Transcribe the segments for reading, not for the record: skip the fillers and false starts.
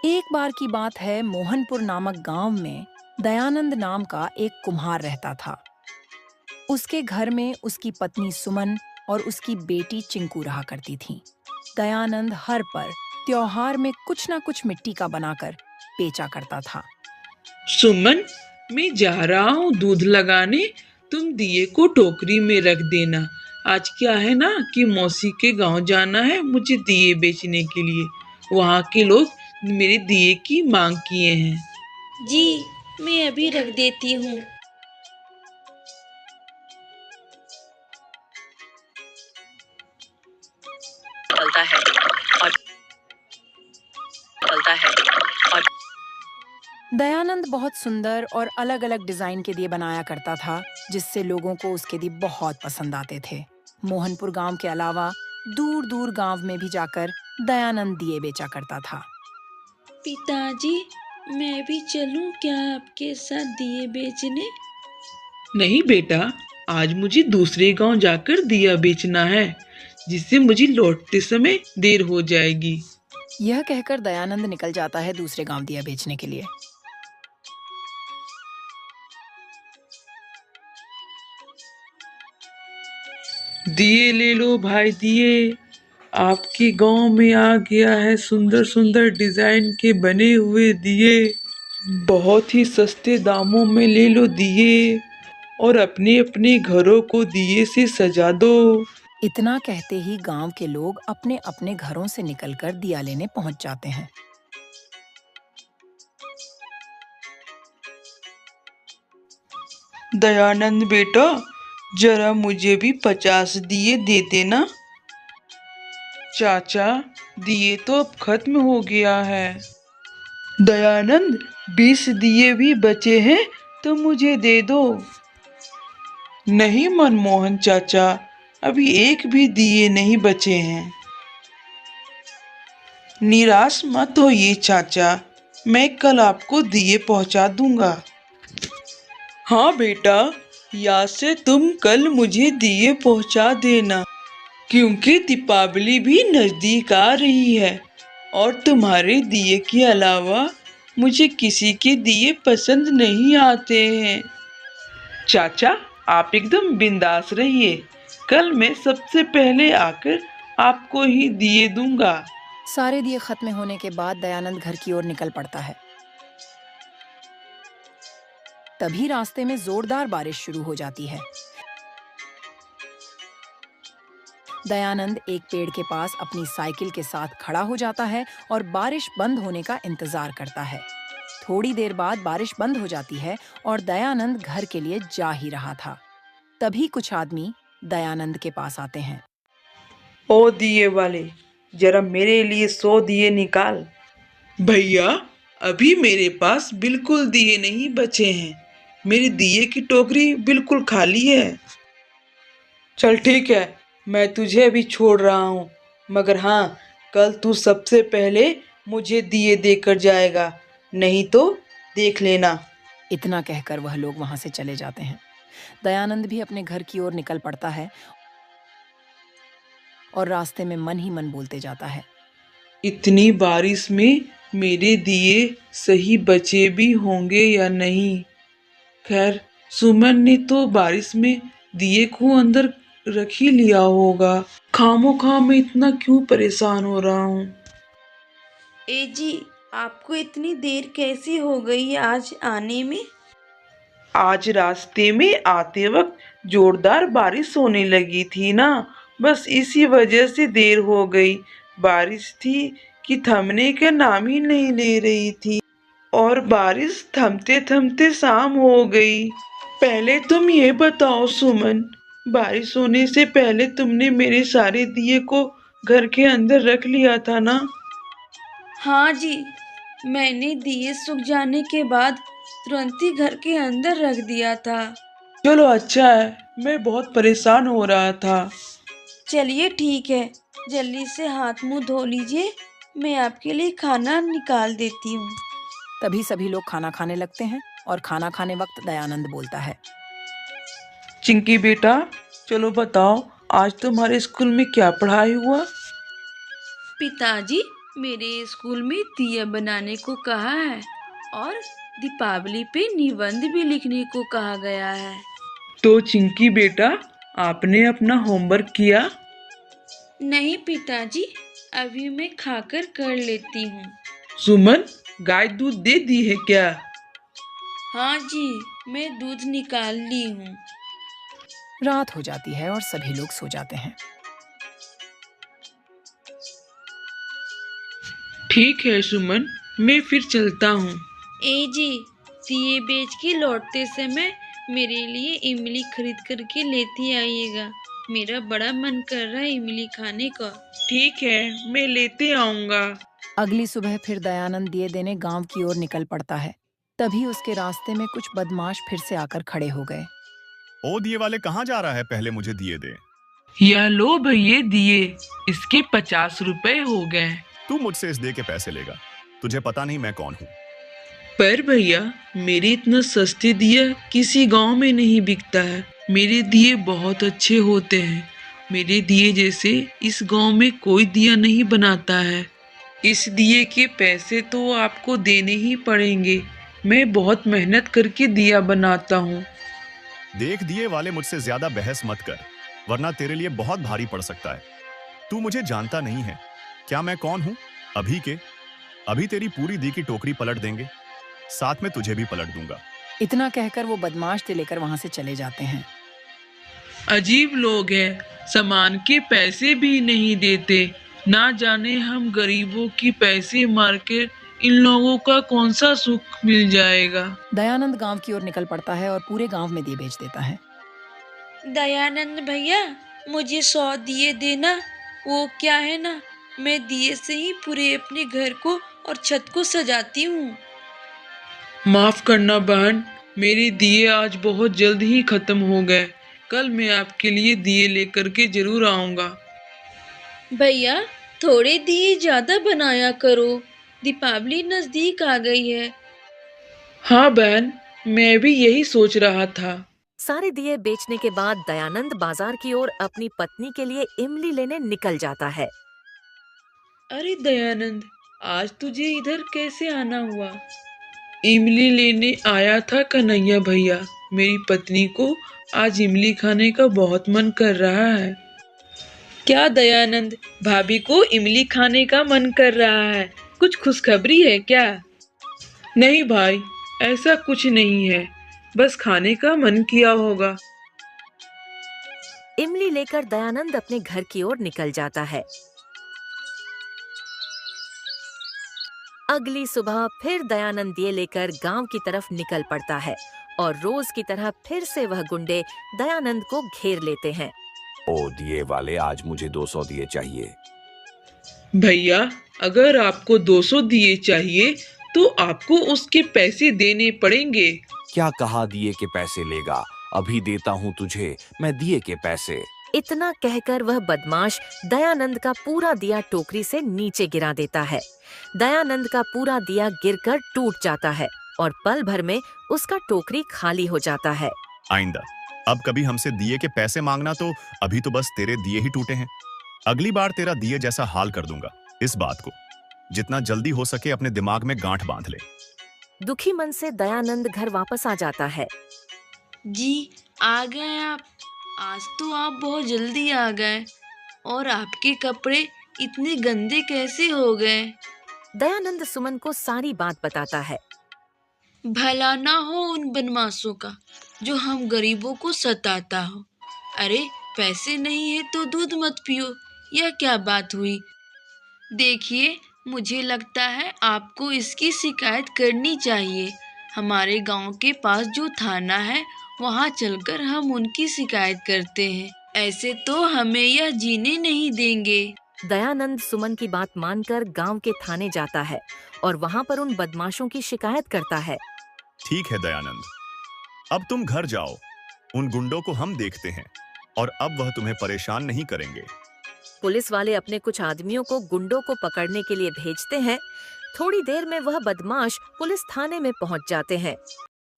एक बार की बात है, मोहनपुर नामक गांव में दयानंद नाम का एक कुम्हार रहता था। उसके घर में उसकी पत्नी सुमन और उसकी बेटी चिंकू रहा करती थीं। दयानंद हर पर त्योहार में कुछ ना कुछ मिट्टी का बनाकर बेचा करता था। सुमन, मैं जा रहा हूँ दूध लगाने। तुम दिए को टोकरी में रख देना। आज क्या है ना कि मौसी के गांव जाना है मुझे दिए बेचने के लिए। वहाँ के लोग मेरे दिए की मांग किए हैं। जी, मैं अभी रख देती हूँ। चलता है और चलता है और दयानंद बहुत सुंदर और अलग-अलग डिजाइन के दिए बनाया करता था, जिससे लोगों को उसके दिए बहुत पसंद आते थे। मोहनपुर गांव के अलावा दूर-दूर गांव में भी जाकर दयानंद दिए बेचा करता था। पिताजी, मैं भी चलूं क्या आपके साथ दिए बेचने? नहीं बेटा, आज मुझे दूसरे गांव जाकर दिया बेचना है, जिससे मुझे लौटते समय देर हो जाएगी। यह कहकर दयानंद निकल जाता है दूसरे गांव दिया बेचने के लिए। दिए ले लो भाई दिए। आपके गांव में आ गया है सुंदर सुंदर डिजाइन के बने हुए दिए। बहुत ही सस्ते दामों में ले लो दिए और अपने अपने घरों को दिए से सजा दो। इतना कहते ही गांव के लोग अपने-अपने घरों से निकलकर दिया लेने पहुंच जाते हैं। दयानंद बेटा, जरा मुझे भी 50 दिए दे देना। चाचा, दिए तो अब खत्म हो गया है। दयानंद, 20 दिए भी बचे हैं तो मुझे दे दो। नहीं मनमोहन चाचा, अभी एक भी दिए नहीं बचे हैं। निराश मत होइए चाचा, मैं कल आपको दिए पहुंचा दूंगा। हाँ बेटा, या से तुम कल मुझे दिए पहुंचा देना, क्योंकि दीपावली भी नजदीक आ रही है और तुम्हारे दिए के अलावा मुझे किसी के दिए पसंद नहीं आते हैं। चाचा, आप एकदम बिंदास रहिए, कल मैं सबसे पहले आकर आपको ही दिए दूंगा। सारे दिए खत्म होने के बाद दयानंद घर की ओर निकल पड़ता है। तभी रास्ते में जोरदार बारिश शुरू हो जाती है। दयानंद एक पेड़ के पास अपनी साइकिल के साथ खड़ा हो जाता है और बारिश बंद होने का इंतजार करता है। थोड़ी देर बाद बारिश बंद हो जाती है और दयानंद घर के लिए जा ही रहा था। तभी कुछ आदमी दयानंद के पास आते हैं। ओ दिए वाले, जरा मेरे लिए 100 दिए निकाल। भैया, अभी मेरे पास बिल्कुल दिए नहीं बचे हैं। मेरी दिए की टोकरी बिल्कुल खाली है। चल ठीक है, मैं तुझे अभी छोड़ रहा हूँ, मगर हाँ, कल तू सबसे पहले मुझे दिए देकर जाएगा, नहीं तो देख लेना। इतना कहकर वह लोग वहां से चले जाते हैं। दयानंद भी अपने घर की ओर निकल पड़ता है और रास्ते में मन ही मन बोलते जाता है। इतनी बारिश में मेरे दिए सही बचे भी होंगे या नहीं। खैर, सुमन ने तो बारिश में दिए को अंदर रख ही लिया होगा। खामोखा मैं इतना क्यों परेशान हो रहा हूँ। ए जी, आपको इतनी देर कैसी हो गई आज आने में? आज रास्ते में आते वक्त जोरदार बारिश होने लगी थी ना, बस इसी वजह से देर हो गई। बारिश थी कि थमने का नाम ही नहीं ले रही थी और बारिश थमते थमते शाम हो गई। पहले तुम ये बताओ सुमन, बारिश होने से पहले तुमने मेरे सारे दिए को घर के अंदर रख लिया था ना? हाँ जी, मैंने दिए सूख जाने के बाद तुरंत ही घर के अंदर रख दिया था। चलो अच्छा है, मैं बहुत परेशान हो रहा था। चलिए ठीक है, जल्दी से हाथ मुंह धो लीजिए, मैं आपके लिए खाना निकाल देती हूँ। तभी सभी लोग खाना खाने लगते हैं और खाना खाने वक्त दयानंद बोलता है। चिंकी बेटा, चलो बताओ, आज तुम्हारे स्कूल में क्या पढ़ाई हुआ? पिताजी, मेरे स्कूल में दिया बनाने को कहा है और दीपावली पे निबंध भी लिखने को कहा गया है। तो चिंकी बेटा, आपने अपना होमवर्क किया? नहीं पिताजी, अभी मैं खाकर कर लेती हूँ। सुमन, गाय दूध दे दी है क्या? हाँ जी, मैं दूध निकाल ली हूँ। रात हो जाती है और सभी लोग सो जाते हैं। ठीक है सुमन, मैं फिर चलता हूँ। ए जी, दिए बेच के लौटते समय मेरे लिए इमली खरीद करके लेती आइएगा। मेरा बड़ा मन कर रहा है इमली खाने का। ठीक है, मैं लेते आऊँगा। अगली सुबह फिर दयानंद दिए देने गांव की ओर निकल पड़ता है। तभी उसके रास्ते में कुछ बदमाश फिर से आकर खड़े हो गए। ओ दिए वाले, कहाँ जा रहा है? पहले मुझे दिए दे। यह लो भैया दिए, इसके 50 रुपए हो गए। तू मुझसे इस दिए के पैसे लेगा? तुझे पता नहीं मैं कौन हूँ? पर भैया, मेरे इतना सस्ते दिया किसी गांव में नहीं बिकता है। मेरे दिए बहुत अच्छे होते हैं। मेरे दिए जैसे इस गांव में कोई दिया नहीं बनाता है। इस दिए के पैसे तो आपको देने ही पड़ेंगे। मैं बहुत मेहनत करके दिया बनाता हूँ। देख दिए वाले, मुझसे ज्यादा बहस मत कर, वरना तेरे लिए बहुत भारी पड़ सकता है। तू मुझे जानता नहीं है। क्या मैं कौन हूँ? अभी तेरी पूरी दी की टोकरी पलट देंगे, साथ में तुझे भी पलट दूंगा। इतना कहकर वो बदमाश दिए लेकर वहां से चले जाते हैं। अजीब लोग हैं, सामान के पैसे भी नहीं देते। ना जाने हम गरीबों की पैसे मार के इन लोगों का कौन सा सुख मिल जाएगा। दयानंद गांव की ओर निकल पड़ता है और पूरे गांव में दिए बेच देता है। दयानंद भैया, मुझे 100 दिए देना। वो क्या है ना, मैं दिए से ही पूरे अपने घर को और छत को सजाती हूँ। माफ करना बहन, मेरे दिए आज बहुत जल्द ही खत्म हो गए। कल मैं आपके लिए दिए लेकर के जरूर आऊंगा। भैया, थोड़े दिए ज्यादा बनाया करो, दीपावली नजदीक आ गई है। हाँ बहन, मैं भी यही सोच रहा था। सारे दिए बेचने के बाद दयानंद बाजार की ओर अपनी पत्नी के लिए इमली लेने निकल जाता है। अरे दयानंद, आज तुझे इधर कैसे आना हुआ? इमली लेने आया था कन्हैया भैया। मेरी पत्नी को आज इमली खाने का बहुत मन कर रहा है। क्या दयानंद, भाभी को इमली खाने का मन कर रहा है? कुछ खुशखबरी है क्या? नहीं भाई, ऐसा कुछ नहीं है, बस खाने का मन किया होगा। इमली लेकर दयानंद अपने घर की ओर निकल जाता है। अगली सुबह फिर दयानंद दिए लेकर गांव की तरफ निकल पड़ता है और रोज की तरह फिर से वह गुंडे दयानंद को घेर लेते हैं। ओ दिए वाले, आज मुझे 200 दिए चाहिए। भैया, अगर आपको 200 दिए चाहिए तो आपको उसके पैसे देने पड़ेंगे। क्या कहा दिए के पैसे लेगा? अभी देता हूँ तुझे मैं दिए के पैसे। इतना कहकर वह बदमाश दयानंद का पूरा दिया टोकरी से नीचे गिरा देता है। दयानंद का पूरा दिया गिरकर टूट जाता है और पल भर में उसका टोकरी खाली हो जाता है। आइंदा अब कभी हमसे दिए के पैसे मांगना तो अभी तो बस तेरे दिए ही टूटे हैं। अगली बार तेरा दिए जैसा हाल कर दूंगा। इस बात को जितना जल्दी हो सके अपने दिमाग में गांठ बांध ले। दुखी मन से दयानंद घर वापस आ जाता है। जी, आ गए आप। आज तो आप बहुत जल्दी आ गए। और आपके कपड़े इतने गंदे कैसे हो गए? दयानंद सुमन को सारी बात बताता है। भला ना हो उन बदमाशों का जो हम गरीबों को सताता हो। अरे, पैसे नहीं है तो दूध मत पियो, यह क्या बात हुई? देखिए, मुझे लगता है आपको इसकी शिकायत करनी चाहिए। हमारे गांव के पास जो थाना है वहां चलकर हम उनकी शिकायत करते हैं। ऐसे तो हमें यह जीने नहीं देंगे। दयानंद सुमन की बात मानकर गांव के थाने जाता है और वहां पर उन बदमाशों की शिकायत करता है। ठीक है दयानंद, अब तुम घर जाओ। उन गुंडों को हम देखते हैं और अब वह तुम्हें परेशान नहीं करेंगे। पुलिस वाले अपने कुछ आदमियों को गुंडों को पकड़ने के लिए भेजते हैं। थोड़ी देर में वह बदमाश पुलिस थाने में पहुंच जाते हैं।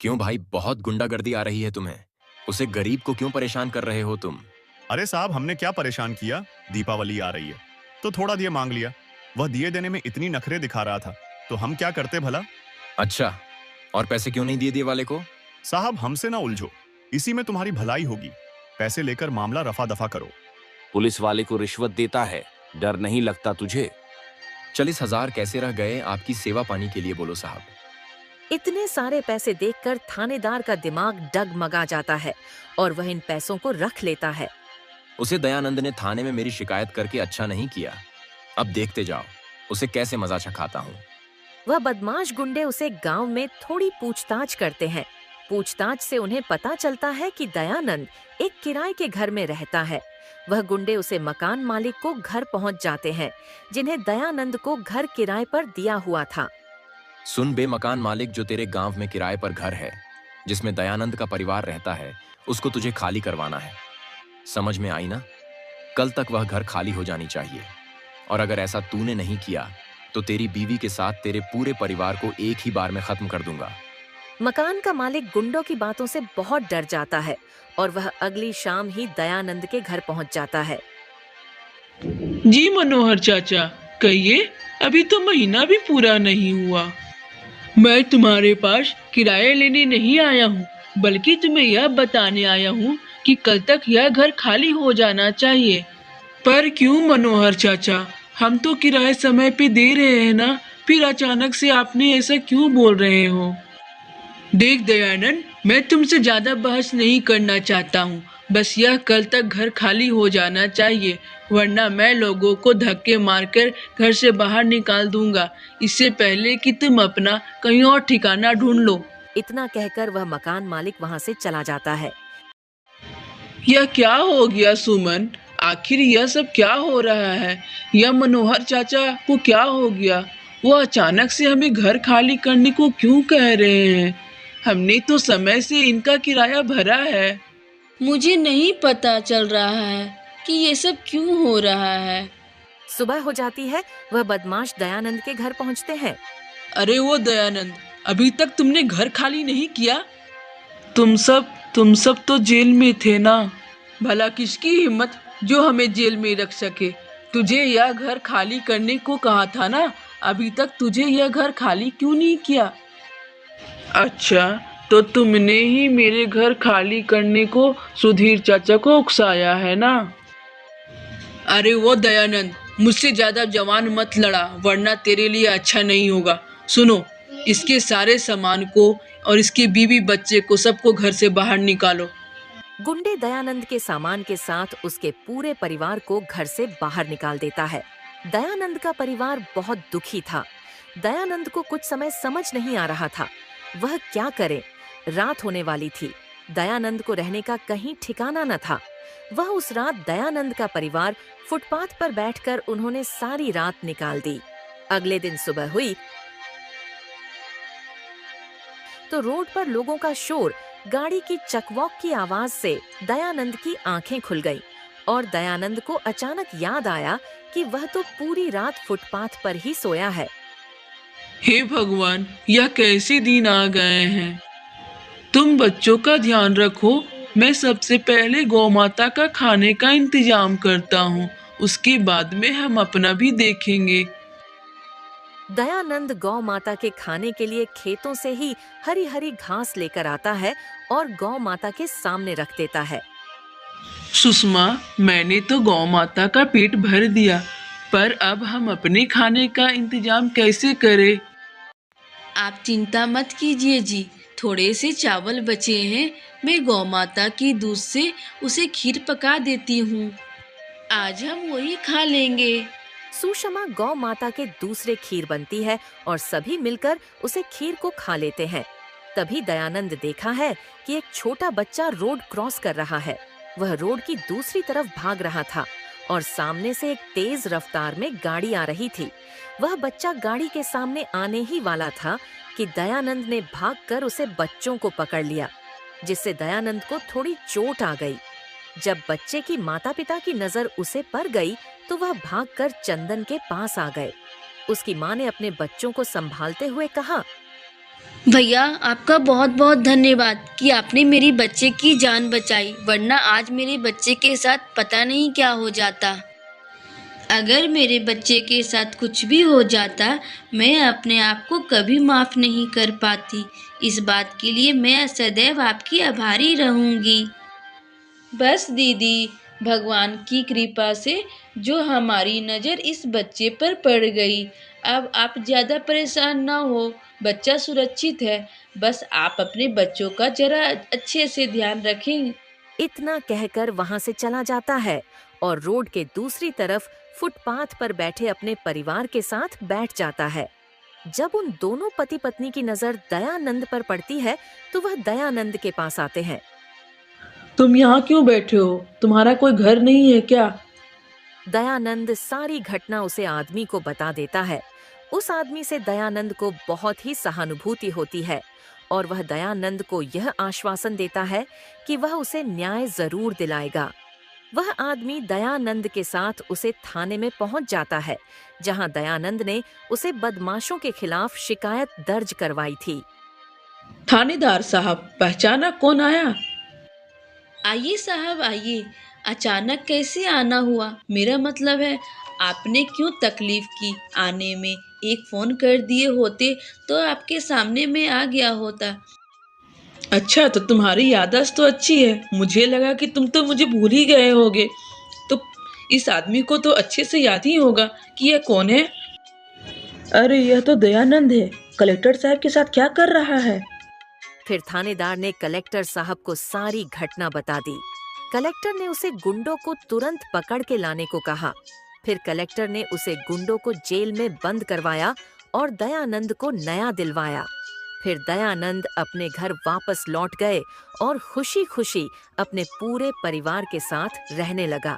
क्यों भाई, बहुत गुंडागर्दी आ रही है तुम्हें? उसे गरीब को क्यों परेशान कर रहे हो तुम? अरे साहब, हमने क्या परेशान किया? दीपावली आ रही है तो थोड़ा दिया मांग लिया। वह दिए देने में इतनी नखरे दिखा रहा था तो हम क्या करते भला? अच्छा, और पैसे क्यों नहीं दिए वाले को? साहब हमसे ना उलझो, इसी में तुम्हारी भलाई होगी। पैसे लेकर मामला रफा दफा करो। पुलिस वाले को रिश्वत देता है, डर नहीं लगता तुझे? 40,000 कैसे रह गए आपकी सेवा पानी के लिए, बोलो साहब। इतने सारे पैसे देखकर थानेदार का दिमाग डगमगा जाता है और वह इन पैसों को रख लेता है। उसे दयानंद ने थाने में मेरी शिकायत करके अच्छा नहीं किया। अब देखते जाओ उसे कैसे मजा चखाता हूँ। वह बदमाश गुंडे उसे गांव में थोड़ी पूछताछ करते हैं। पूछताछ से उन्हें पता चलता है कि दयानंद एक किराए के घर में रहता है। वह गुंडे उसे मकान मालिक को घर पहुंच जाते हैं, जिन्हें दयानंद को घर किराए पर दिया हुआ था। सुन बे मकान मालिक, जो तेरे गांव में किराए पर घर है जिसमें दयानंद का परिवार रहता है, उसको तुझे खाली करवाना है। समझ में आई ना? कल तक वह घर खाली हो जानी चाहिए, और अगर ऐसा तूने नहीं किया तो तेरी बीवी के साथ तेरे पूरे परिवार को एक ही बार में खत्म कर दूंगा। मकान का मालिक गुंडों की बातों से बहुत डर जाता है और वह अगली शाम ही दयानंद के घर पहुंच जाता है। जी मनोहर चाचा, कहिए, अभी तो महीना भी पूरा नहीं हुआ। मैं तुम्हारे पास किराया लेने नहीं आया हूँ, बल्कि तुम्हें यह बताने आया हूँ कि कल तक यह घर खाली हो जाना चाहिए। पर क्यों मनोहर चाचा, हम तो किराया समय पे दे रहे हैं ना, फिर अचानक से आपने ऐसा क्यों बोल रहे हो? देख दयानंद, मैं तुमसे ज्यादा बहस नहीं करना चाहता हूँ, बस यह कल तक घर खाली हो जाना चाहिए, वरना मैं लोगों को धक्के मारकर घर से बाहर निकाल दूंगा, इससे पहले कि तुम अपना कहीं और ठिकाना ढूंढ लो। इतना कहकर वह मकान मालिक वहां से चला जाता है। यह क्या हो गया सुमन? आखिर यह सब क्या हो रहा है? यह मनोहर चाचा को क्या हो गया? वो अचानक से हमें घर खाली करने को क्यों कह रहे हैं? हमने तो समय से इनका किराया भरा है। मुझे नहीं पता चल रहा है कि ये सब क्यों हो रहा है। सुबह हो जाती है, वह बदमाश दयानंद के घर पहुंचते हैं। अरे वो दयानंद, अभी तक तुमने घर खाली नहीं किया? तुम सब तो जेल में थे ना। भला किसकी हिम्मत जो हमें जेल में रख सके? तुझे यह घर खाली करने को कहा था ना, अभी तक तुझे यह घर खाली क्यों नहीं किया? अच्छा, तो तुमने ही मेरे घर खाली करने को सुधीर चाचा को उकसाया है ना? अरे वो दयानंद, मुझसे ज्यादा जवान मत लड़ा, वरना तेरे लिए अच्छा नहीं होगा। सुनो, इसके सारे सामान को और इसके बीवी बच्चे को सबको घर से बाहर निकालो। गुंडे दयानंद के सामान के साथ उसके पूरे परिवार को घर से बाहर निकाल देता है। दयानंद का परिवार बहुत दुखी था। दयानंद को कुछ समय समझ नहीं आ रहा था वह क्या करे। रात होने वाली थी। दयानंद को रहने का कहीं ठिकाना न था। वह उस रात दयानंद का परिवार फुटपाथ पर बैठकर उन्होंने सारी रात निकाल दी। अगले दिन सुबह हुई तो रोड पर लोगों का शोर, गाड़ी की चकवॉक की आवाज से दयानंद की आंखें खुल गईं और दयानंद को अचानक याद आया कि वह तो पूरी रात फुटपाथ पर ही सोया है। हे भगवान, यह कैसे दिन आ गए हैं। तुम बच्चों का ध्यान रखो, मैं सबसे पहले गौ माता का खाने का इंतजाम करता हूँ, उसके बाद में हम अपना भी देखेंगे। दयानंद गौ माता के खाने के लिए खेतों से ही हरी हरी घास लेकर आता है और गौ माता के सामने रख देता है। सुषमा, मैंने तो गौ माता का पेट भर दिया, पर अब हम अपने खाने का इंतजाम कैसे करें? आप चिंता मत कीजिए जी, थोड़े से चावल बचे हैं, मैं गौ माता की दूध से उसे खीर पका देती हूँ, आज हम वही खा लेंगे। सुषमा गौ माता के दूसरे खीर बनती है और सभी मिलकर उसे खीर को खा लेते हैं। तभी दयानंद देखा है कि एक छोटा बच्चा रोड क्रॉस कर रहा है। वह रोड की दूसरी तरफ भाग रहा था और सामने से एक तेज रफ्तार में गाड़ी आ रही थी। वह बच्चा गाड़ी के सामने आने ही वाला था कि दयानंद ने भागकर उसे बच्चों को पकड़ लिया, जिससे दयानंद को थोड़ी चोट आ गई। जब बच्चे की माता पिता की नजर उसे पर गई तो वह भागकर चंदन के पास आ गए। उसकी माँ ने अपने बच्चों को संभालते हुए कहा, भैया आपका बहुत बहुत धन्यवाद कि आपने मेरी बच्चे की जान बचाई, वरना आज मेरे बच्चे के साथ पता नहीं क्या हो जाता। अगर मेरे बच्चे के साथ कुछ भी हो जाता, मैं अपने आप को कभी माफ नहीं कर पाती। इस बात के लिए मैं सदैव आपकी आभारी रहूंगी। बस दीदी, भगवान की कृपा से जो हमारी नज़र इस बच्चे पर पड़ गई। अब आप ज़्यादा परेशान ना हो, बच्चा सुरक्षित है। बस आप अपने बच्चों का जरा अच्छे से ध्यान रखें। इतना कहकर वहां से चला जाता है और रोड के दूसरी तरफ फुटपाथ पर बैठे अपने परिवार के साथ बैठ जाता है। जब उन दोनों पति पत्नी की नजर दयानंद पर पड़ती है तो वह दयानंद के पास आते हैं। तुम यहाँ क्यों बैठे हो? तुम्हारा कोई घर नहीं है क्या? दयानंद सारी घटना उसे आदमी को बता देता है। उस आदमी से दयानंद को बहुत ही सहानुभूति होती है और वह दयानंद को यह आश्वासन देता है कि वह उसे न्याय जरूर दिलाएगा। वह आदमी दयानंद के साथ उसे थाने में पहुंच जाता है, जहां दयानंद ने उसे बदमाशों के खिलाफ शिकायत दर्ज करवाई थी। थानेदार साहब, पहचाना कौन आया? आइए साहब आइए। अचानक कैसे आना हुआ? मेरा मतलब है, आपने क्यों तकलीफ की आने में? एक फ़ोन कर दिए होते तो आपके सामने में आ गया होता। अच्छा, तो तुम्हारी याददाश्त तो अच्छी है। मुझे लगा कि तुम तो मुझे भूल ही गए होगे। तो इस आदमी को तो अच्छे से याद ही होगा कि यह कौन है। अरे, यह तो दयानंद है। कलेक्टर साहब के साथ क्या कर रहा है? फिर थानेदार ने कलेक्टर साहब को सारी घटना बता दी। कलेक्टर ने उसे गुंडों को तुरंत पकड़ के लाने को कहा। फिर कलेक्टर ने उसे गुंडों को जेल में बंद करवाया और दयानंद को नया दिलवाया। फिर दयानंद अपने घर वापस लौट गए और खुशी खुशी अपने पूरे परिवार के साथ रहने लगा।